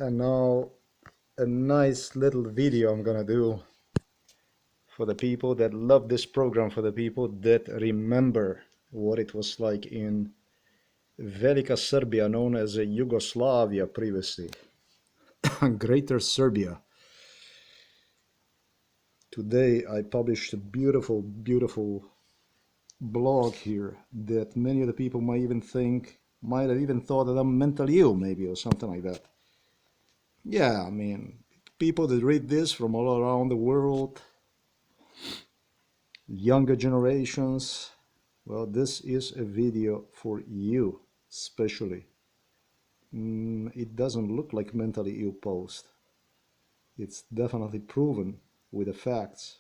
And now a nice little video I'm gonna do for the people that love this program, for the people that remember what it was like in Velika Serbia, known as Yugoslavia previously, Greater Serbia. Today I published a beautiful, beautiful blog here that many of the people might have even thought that I'm mentally ill, maybe, or something like that. Yeah, I mean, people that read this from all around the world, younger generations, well, this is a video for you, especially. It doesn't look like mentally ill post. It's definitely proven with the facts.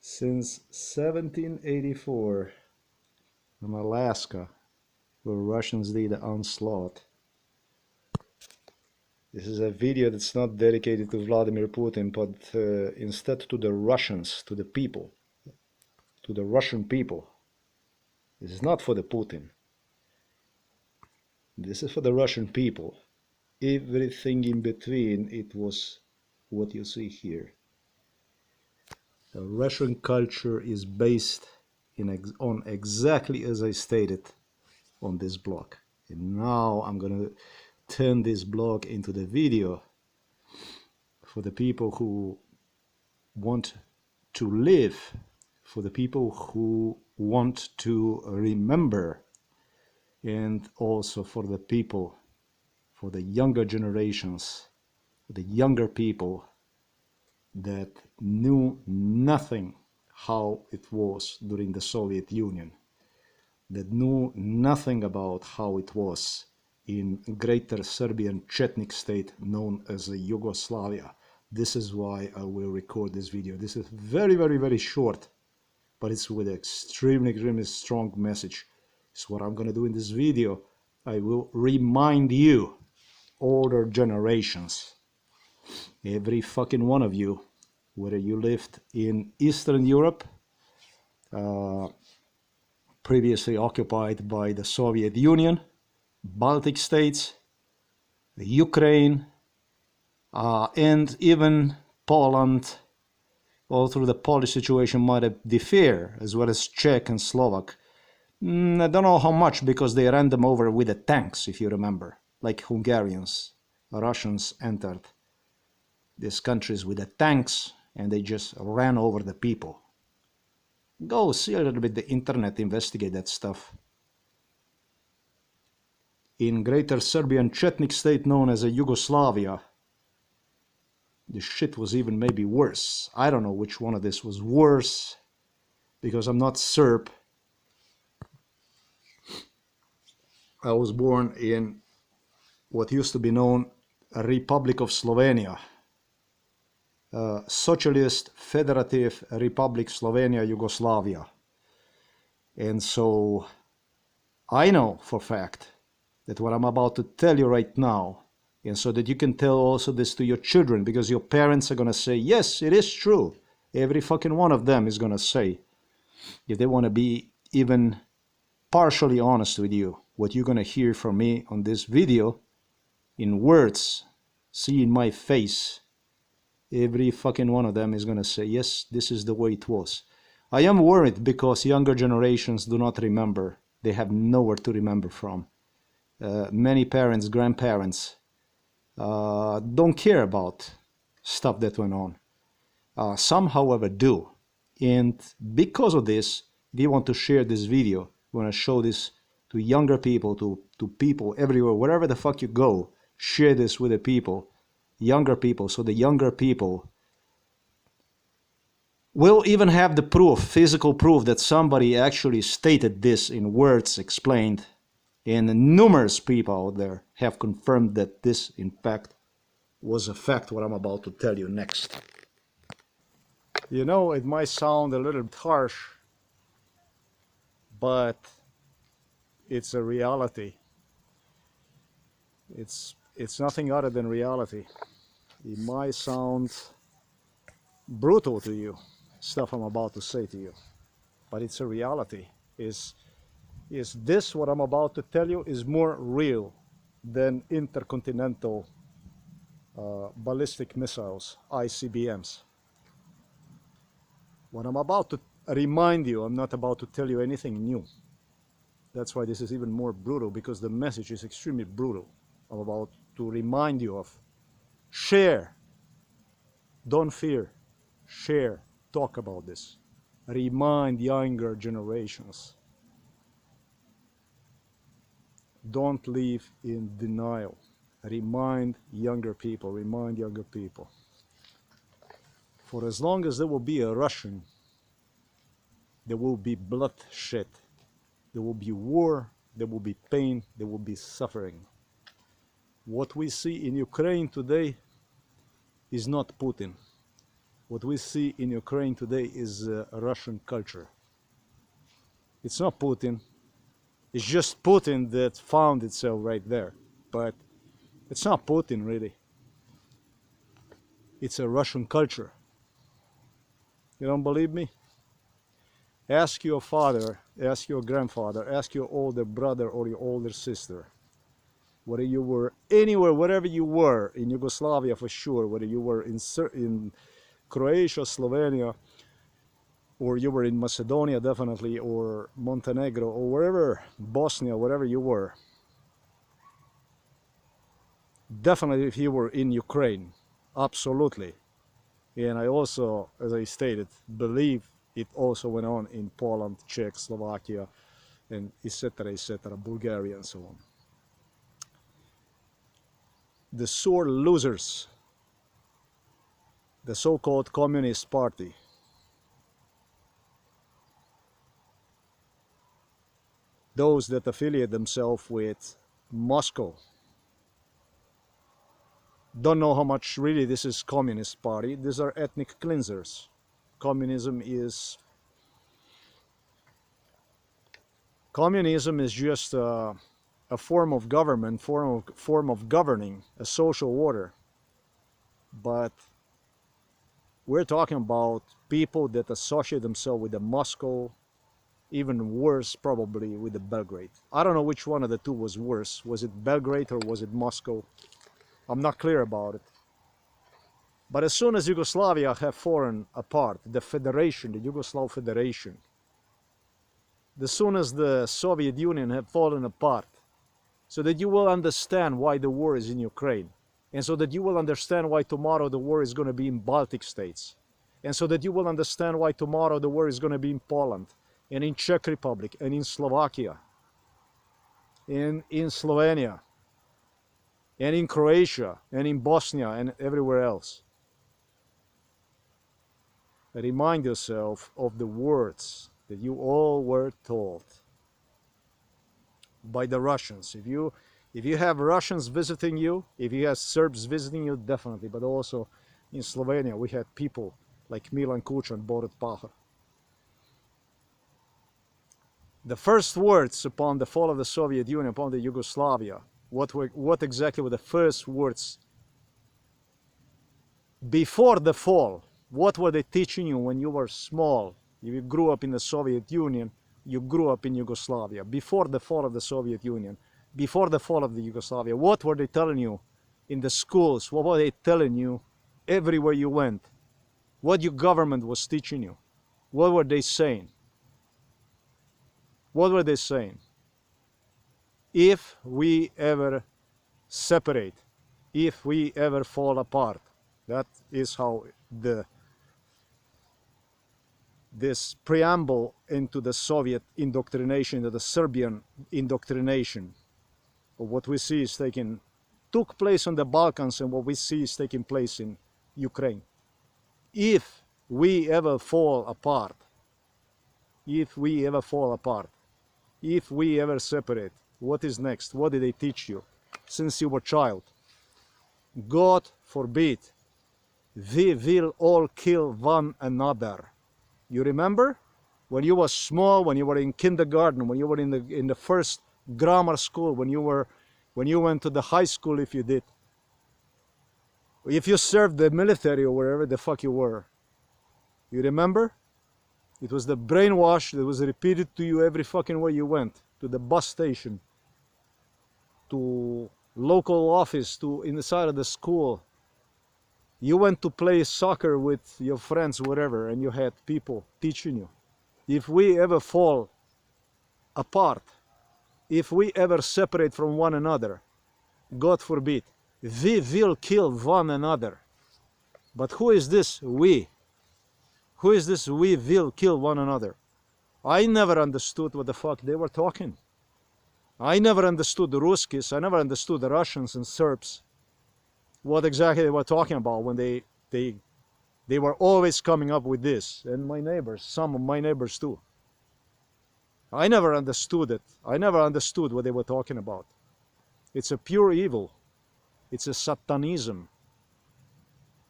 Since 1784, in Alaska, where Russians did the onslaught. This is a video that's not dedicated to Vladimir Putin, but instead to the Russians, to the people, to the Russian people. This is not for the Putin. This is for the Russian people. Everything in between, it was what you see here. The Russian culture is based on exactly as I stated on this blog. And now I'm going to turn this blog into the video for the people who want to live, for the people who want to remember, and also for the people, for the younger generations, the younger people that knew nothing how it was during the Soviet Union, that knew nothing about how it was in Greater Serbian Chetnik state known as Yugoslavia. This is why I will record this video. This is very, very, very short, but it's with an extremely, extremely strong message. So what I'm going to do in this video, I will remind you, older generations, every fucking one of you, whether you lived in Eastern Europe, previously occupied by the Soviet Union, Baltic states, Ukraine, and even Poland, although the Polish situation might have differed, as well as Czech and Slovak. I don't know how much, because they ran them over with the tanks, if you remember, like Hungarians. Russians entered these countries with the tanks, and they just ran over the people. Go see a little bit the internet, investigate that stuff. In Greater Serbian Chetnik state known as Yugoslavia, the shit was even maybe worse. I don't know which one of this was worse, because I'm not Serb. I was born in what used to be known as Republic of Slovenia, Socialist Federative Republic Slovenia, Yugoslavia. And so I know for a fact that what I'm about to tell you right now, and so that you can tell also this to your children, because your parents are going to say, yes, it is true. Every fucking one of them is going to say, if they want to be even partially honest with you, what you're going to hear from me on this video, in words, see in my face, every fucking one of them is going to say, yes, this is the way it was. I am worried because younger generations do not remember. They have nowhere to remember from. Many parents, grandparents, don't care about stuff that went on. Some, however, do. And because of this, we want to share this video. We want to show this to younger people, to people everywhere, wherever the fuck you go. Share this with the people, younger people, so the younger people will even have the proof, physical proof, that somebody actually stated this in words, explained. And numerous people out there have confirmed that this, in fact, was a fact, what I'm about to tell you next. You know, it might sound a little harsh, but it's a reality. It's nothing other than reality. It might sound brutal to you, stuff I'm about to say to you. but it's a reality. Is this what I'm about to tell you is more real than intercontinental ballistic missiles, ICBMs. What I'm about to remind you, I'm not about to tell you anything new. That's why this is even more brutal, because the message is extremely brutal. I'm about to remind you of share, don't fear, share, talk about this. Remind younger generations. Don't live in denial. Remind younger people, remind younger people. For as long as there will be a Russian, there will be bloodshed. There will be war, there will be pain, there will be suffering. What we see in Ukraine today is not Putin. What we see in Ukraine today is Russian culture. It's not Putin. It's just Putin that found itself right there. But it's not Putin, really. It's a Russian culture. You don't believe me? Ask your father, ask your grandfather, ask your older brother or your older sister. Whether you were anywhere, wherever you were, in Yugoslavia for sure, whether you were in Croatia, Slovenia, or you were in Macedonia definitely, or Montenegro, or wherever, Bosnia, wherever you were. Definitely if you were in Ukraine, absolutely. And I also, as I stated, believe it also went on in Poland, Czech, Slovakia, and etc., Bulgaria and so on. The sore losers, the so-called Communist Party, those that affiliate themselves with Moscow, don't know how much really this is Communist Party. These are ethnic cleansers. Communism is just a form of government, form of governing, a social order. But we're talking about people that associate themselves with the Moscow, even worse probably with the Belgrade. I don't know which one of the two was worse. Was it Belgrade or was it Moscow? I'm not clear about it. But as soon as Yugoslavia had fallen apart, the federation, the Yugoslav Federation, as soon as the Soviet Union had fallen apart, so that you will understand why the war is in Ukraine, and so that you will understand why tomorrow the war is going to be in Baltic states, and so that you will understand why tomorrow the war is going to be in Poland, and in Czech Republic, and in Slovakia, and in Slovenia, and in Croatia, and in Bosnia, and everywhere else. Remind yourself of the words that you all were told by the Russians. If you have Russians visiting you, if you have Serbs visiting you, definitely, but also in Slovenia we had people like Milan Kučan, Borut Pahor. The first words upon the fall of the Soviet Union, upon the Yugoslavia, what exactly were the first words before the fall? What were they teaching you when you were small? If you grew up in the Soviet Union, you grew up in Yugoslavia. Before the fall of the Soviet Union, before the fall of the Yugoslavia, what were they telling you in the schools? What were they telling you everywhere you went? What your government was teaching you? What were they saying? What were they saying? If we ever separate, if we ever fall apart, that is how this preamble into the Soviet indoctrination, into the Serbian indoctrination, of what we see is took place on the Balkans, and what we see is taking place in Ukraine. If we ever fall apart, if we ever fall apart, if we ever separate, what is next? What did they teach you since you were a child? God forbid, we will all kill one another. You remember? When you were small, when you were in kindergarten, when you were in the first grammar school, when you went to the high school, if you did. If you served the military or wherever the fuck you were. You remember? It was the brainwash that was repeated to you every fucking way you went. To the bus station, to local office, to inside of the school. You went to play soccer with your friends, whatever, and you had people teaching you. If we ever fall apart, if we ever separate from one another, God forbid, we will kill one another. But who is this we? Who is this we will kill one another? I never understood what the fuck they were talking. I never understood the Ruskies, I never understood the Russians and Serbs, what exactly they were talking about when they were always coming up with this. And my neighbors, some of my neighbors too. I never understood it. I never understood what they were talking about. It's a pure evil. It's a satanism.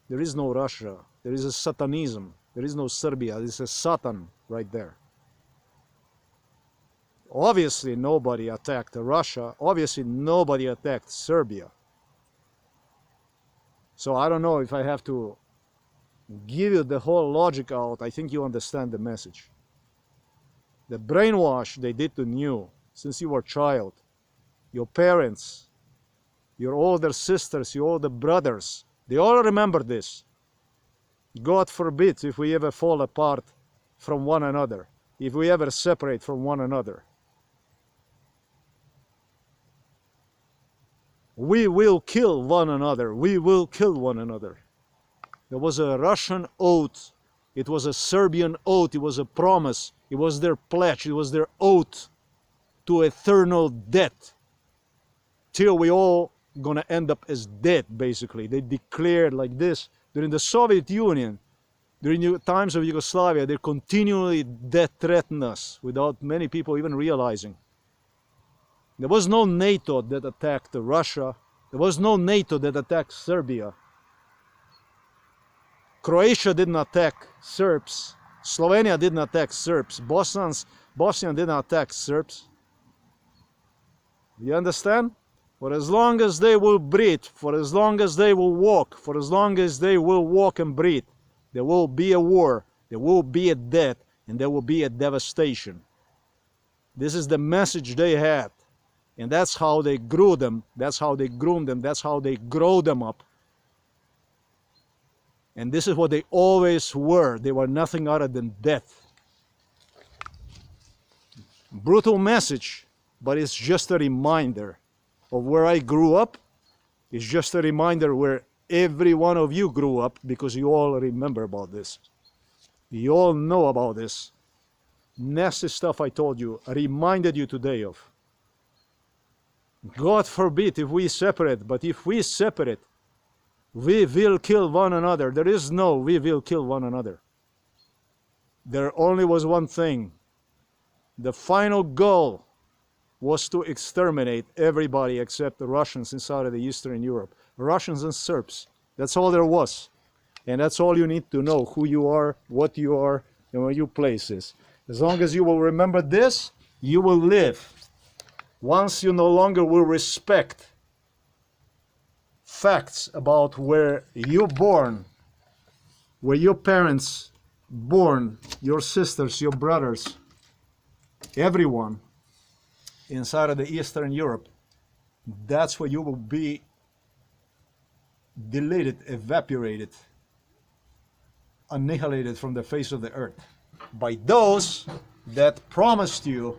There is no Russia. There is a satanism. There is no Serbia. It's a Satan right there. Obviously nobody attacked Russia. Obviously nobody attacked Serbia. So I don't know if I have to give you the whole logic out. I think you understand the message. The brainwash they did to you since you were a child, your parents, your older sisters, your older brothers, they all remember this. God forbid if we ever fall apart from one another, if we ever separate from one another. We will kill one another. We will kill one another. There was a Russian oath. It was a Serbian oath. It was a promise. It was their pledge. It was their oath to eternal death. Till we all gonna end up as dead, basically. They declared like this. During the Soviet Union, during the times of Yugoslavia, they continually death threatened us without many people even realizing. There was no NATO that attacked Russia. There was no NATO that attacked Serbia. Croatia didn't attack Serbs. Slovenia didn't attack Serbs. Bosnia didn't attack Serbs. You understand? For as long as they will breathe, for as long as they will walk, for as long as they will walk and breathe, there will be a war, there will be a death, and there will be a devastation. This is the message they had. And that's how they grew them, that's how they groomed them, that's how they grow them up. And this is what they always were. They were nothing other than death. Brutal message, but it's just a reminder of where I grew up. It's just a reminder where every one of you grew up, because you all remember about this. You all know about this. Nasty stuff I told you, I reminded you today of. God forbid if we separate, but if we separate, we will kill one another. There is no we will kill one another. There only was one thing. The final goal was to exterminate everybody except the Russians inside of the Eastern Europe. Russians and Serbs. That's all there was. And that's all you need to know, who you are, what you are, and where your place is. As long as you will remember this, you will live. Once you no longer will respect facts about where you're born, where your parents born, your sisters, your brothers, everyone inside of the Eastern Europe, that's where you will be deleted, evaporated, annihilated from the face of the earth by those that promised you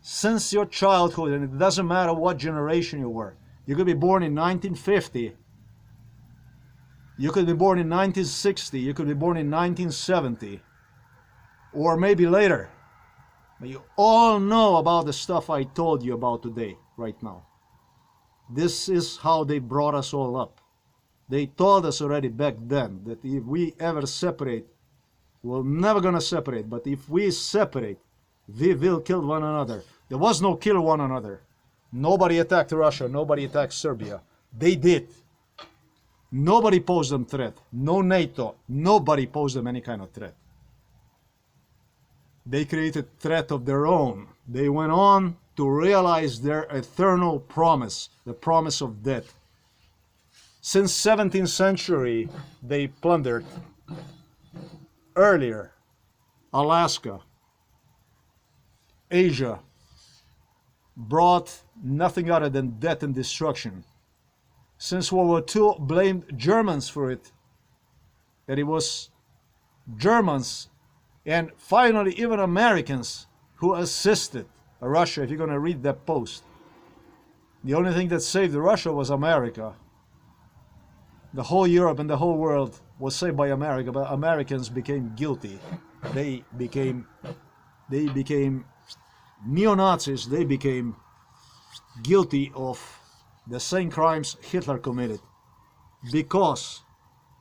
since your childhood, and it doesn't matter what generation you were. You could be born in 1950, you could be born in 1960, you could be born in 1970, or maybe later. But you all know about the stuff I told you about today, right now. This is how they brought us all up. They told us already back then that if we ever separate, we're never gonna separate, but if we separate, we will kill one another. There was no kill one another. Nobody attacked Russia, nobody attacked Serbia. They did. Nobody posed them threat. No NATO, nobody posed them any kind of threat. They created threat of their own. They went on to realize their eternal promise, the promise of death. Since 17th century, they plundered. Earlier, Alaska, Asia, brought nothing other death and destruction. Since World War II, blamed Germans for it. That it was Germans and finally even Americans who assisted Russia. If you're going to read that post, the only thing that saved Russia was America. The whole Europe and the whole world was saved by America, but Americans became guilty. They became neo-Nazis. They became guilty of the same crimes Hitler committed. Because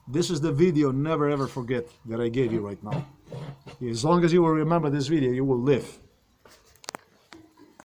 this is the video, never ever forget, that I gave you right now. As long as you will remember this video, you will live.